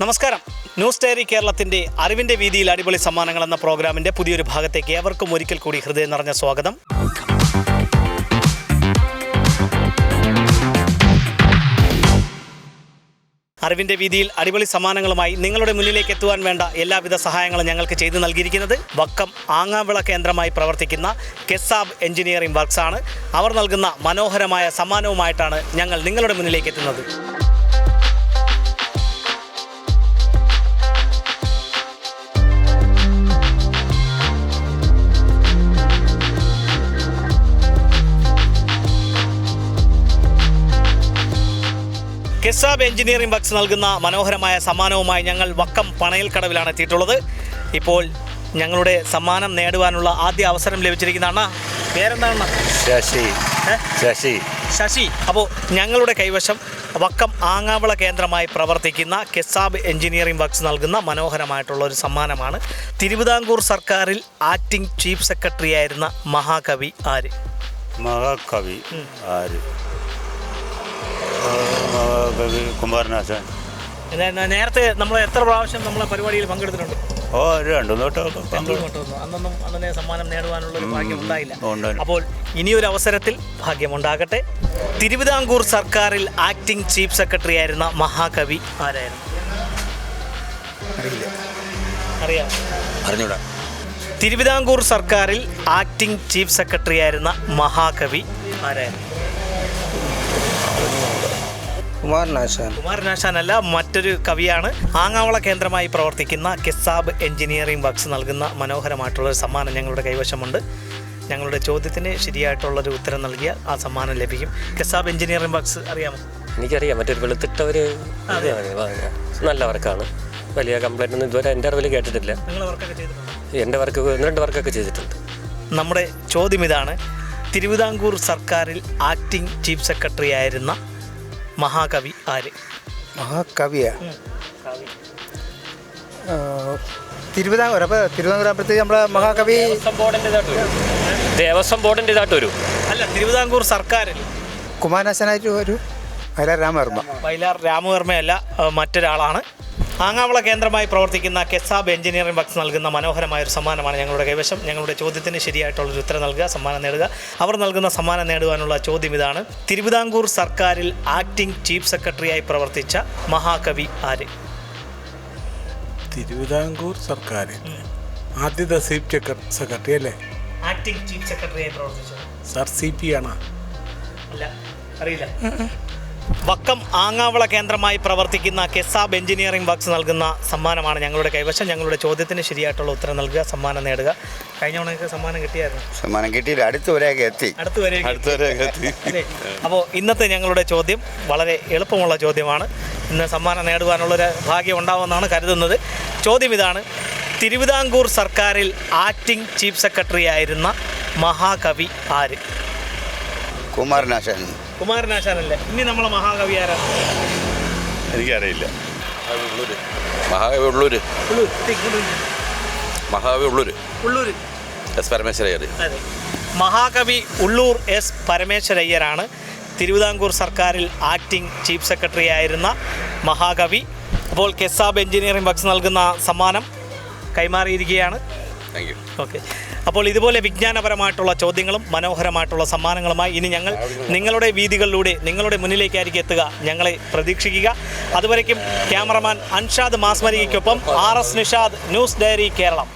നമസ്കാരം. News diary കേരളത്തിൻ്റെ അറിവിൻ്റെ വീതിയിൽ അടിപൊളി സമ്മാനങ്ങൾ എന്ന പ്രോഗ്രാമിൻ്റെ പുതിയൊരു ഭാഗത്തേക്ക് ഏവർക്കും ഒരിക്കൽ കൂടി ഹൃദയം നിറഞ്ഞ സ്വാഗതം. അറിവിൻ്റെ വീതിയിൽ അടിപൊളി സമ്മാനങ്ങളുമായി നിങ്ങളുടെ മുന്നിലേക്ക് എത്തുവാൻ വേണ്ട എല്ലാവിധ സഹായങ്ങളും ഞങ്ങൾക്ക് ചെയ്തു നൽകിയിരിക്കുന്നത് വക്കം ആങ്ങാവിള കേന്ദ്രമായി പ്രവർത്തിക്കുന്ന കെസാബ് എഞ്ചിനീയറിംഗ് വർക്ക്സ് ആണ്. അവർ നൽകുന്ന മനോഹരമായ സമ്മാനവുമായിട്ടാണ് ഞങ്ങൾ നിങ്ങളുടെ മുന്നിലേക്ക് എത്തുന്നത്. കെസാബ് എഞ്ചിനീയറിംഗ് വർക്ക്സ് നൽകുന്ന മനോഹരമായ സമ്മാനവുമായി ഞങ്ങൾ വക്കം പണയൽക്കടവിലാണ് എത്തിയിട്ടുള്ളത്. ഇപ്പോൾ ഞങ്ങളുടെ സമ്മാനം നേടുവാനുള്ള ആദ്യ അവസരം ലഭിച്ചിരിക്കുന്നതാണ്. പേരെന്താണ്? ശശി. അപ്പോൾ ഞങ്ങളുടെ കൈവശം വക്കം ആങ്ങാവിള കേന്ദ്രമായി പ്രവർത്തിക്കുന്ന കെസാബ് എഞ്ചിനീയറിംഗ് വർക്ക്സ് നൽകുന്ന മനോഹരമായിട്ടുള്ള ഒരു സമ്മാനമാണ്. തിരുവിതാംകൂർ സർക്കാരിൽ ആക്ടിംഗ് ചീഫ് സെക്രട്ടറി ആയിരുന്ന മഹാകവി ആര്? കുമാരനാശാൻ. നേരത്തെ നമ്മൾ എത്ര പ്രാവശ്യം നമ്മളെ പരിപാടിയിൽ പങ്കെടുത്തിട്ടുണ്ട്? അന്നൊന്നും അന്നെ സമ്മാനം നേടുവാനുള്ള ഒരു ഭാഗ്യം ഉണ്ടായില്ല. അപ്പോൾ ഇനിയൊരു അവസരത്തിൽ ഭാഗ്യമുണ്ടാകട്ടെ. തിരുവിതാംകൂർ സർക്കാരിൽ ആക്ടിംഗ് ചീഫ് സെക്രട്ടറി ആയിരുന്ന മഹാകവി ആരായിരുന്നു? അറിയാം? അറിഞ്ഞൂടാ. തിരുവിതാംകൂർ സർക്കാരിൽ ആക്ടിംഗ് ചീഫ് സെക്രട്ടറി ആയിരുന്ന മഹാകവി ആരായിരുന്നു? കുമാരനാശാൻ അല്ല, മറ്റൊരു കവിയാണ്. ആങ്ങാവിള കേന്ദ്രമായി പ്രവർത്തിക്കുന്ന കെസാബ് എഞ്ചിനീയറിംഗ് വർക്ക്സ് നൽകുന്ന മനോഹരമായിട്ടുള്ളൊരു സമ്മാനം ഞങ്ങളുടെ കൈവശമുണ്ട്. ഞങ്ങളുടെ ചോദ്യത്തിന് ശരിയായിട്ടുള്ളൊരു ഉത്തരം നൽകിയ ആ സമ്മാനം ലഭിക്കും. കെസാബ് എഞ്ചിനീയറിംഗ് വർക്ക്സ് അറിയാമോ? എനിക്കറിയാം. മറ്റൊരു വെളുത്തിട്ടവർ നല്ല വർക്കാണ്. വലിയ കംപ്ലൈൻ്റ് ഒന്നും ഇതുവരെ എൻ്റെ അറിവിൽ കേട്ടിട്ടില്ല. എൻ്റെ വർക്ക് 1-2 വർക്കൊക്കെ ചെയ്തിട്ടുണ്ട്. നമ്മുടെ ചോദ്യം ഇതാണ്: തിരുവിതാംകൂർ സർക്കാരിൽ ആക്ടിംഗ് ചീഫ് സെക്രട്ടറി ആയിരുന്ന മഹാകവി ആര്? മഹാകവിയാ? തിരുവിതാംകൂർ നമ്മുടെ മഹാകവി ദേവസ്വം ബോർഡിൻ്റെ ഇതായിട്ട് വരും. അല്ല, തിരുവിതാംകൂർ സർക്കാരിൽ കുമാരനാശാനായിട്ട് ഒരു വയലാർ രാമവർമ്മയല്ല, മറ്റൊരാളാണ്. ആങ്ങാവിള കേന്ദ്രമായി പ്രവർത്തിക്കുന്ന കെസാബ് എഞ്ചിനീയറിംഗ് വർക്ക്സ് നൽകുന്ന മനോഹരമായൊരു സമ്മാനമാണ് ഞങ്ങളുടെ കൈവശം. ഞങ്ങളുടെ ചോദ്യത്തിന് ശരിയായിട്ടുള്ളൊരു ഉത്തരം നൽകുക, സമ്മാനം നേടുക. അവർ നൽകുന്ന സമ്മാനം നേടുവാനുള്ള ചോദ്യം ഇതാണ്: തിരുവിതാംകൂർ സർക്കാരിൽ ആക്ടിംഗ് ചീഫ് സെക്രട്ടറിയായി പ്രവർത്തിച്ച മഹാകവി ആര്? തിരുവിതാംകൂർ സർക്കാരിൽ ആദ്യത്തെ ചീഫ് സെക്രട്ടറി അല്ലേ? ആക്ടിംഗ് ചീഫ് സെക്രട്ടറിയായി പ്രവർത്തിച്ചത് സർ CP ആണോ? അല്ല, അറിയില്ല. വക്കം ആങ്ങാവിള കേന്ദ്രമായി പ്രവർത്തിക്കുന്ന കെസാബ് എഞ്ചിനീയറിംഗ് വർക്ക്സ് നൽകുന്ന സമ്മാനമാണ് ഞങ്ങളുടെ കൈവശം. ഞങ്ങളുടെ ചോദ്യത്തിന് ശരിയായിട്ടുള്ള ഉത്തരം നൽകുക, സമ്മാനം നേടുക. കഴിഞ്ഞ തവണയൊക്കെ സമ്മാനം കിട്ടിയായിരുന്നു? സമ്മാനം കിട്ടിയില്ല, അടുത്തുവരെയൊക്കെ എത്തി. അപ്പോൾ ഇന്നത്തെ ഞങ്ങളുടെ ചോദ്യം വളരെ എളുപ്പമുള്ള ചോദ്യമാണ്. ഇന്ന് സമ്മാനം നേടുവാനുള്ളൊരു ഭാഗ്യം ഉണ്ടാവുമെന്നാണ് കരുതുന്നത്. ചോദ്യം ഇതാണ്: തിരുവിതാംകൂർ സർക്കാരിൽ ആക്ടിംഗ് ചീഫ് സെക്രട്ടറി ആയിരുന്ന മഹാകവി ആര്? കുമാരനാശാനല്ലേ? ഇനി നമ്മളെ മഹാകവി ആരാ? എനിക്കറിയില്ല. മഹാകവി ഉള്ളൂർ S പരമേശ്വരയ്യരാണ് തിരുവിതാംകൂർ സർക്കാരിൽ ആക്ടിംഗ് ചീഫ് സെക്രട്ടറി ആയിരുന്ന മഹാകവി. അപ്പോൾ കെസാബ് എഞ്ചിനീയറിംഗ് വർക്ക്സ് നൽകുന്ന സമ്മാനം കൈമാറിയിരിക്കുകയാണ്. ഓക്കെ. അപ്പോൾ ഇതുപോലെ വിജ്ഞാനപരമായിട്ടുള്ള ചോദ്യങ്ങളും മനോഹരമായിട്ടുള്ള സമ്മാനങ്ങളുമായി ഇനി ഞങ്ങൾ നിങ്ങളുടെ വീതികളിലൂടെ നിങ്ങളുടെ മുന്നിലേക്കായിരിക്കും എത്തുക. ഞങ്ങളെ പ്രതീക്ഷിക്കുക. അതുവരയ്ക്കും ക്യാമറമാൻ അൻഷാദ് മാസ്മരിക്കൊപ്പം RS Nishad, news diary Keralam.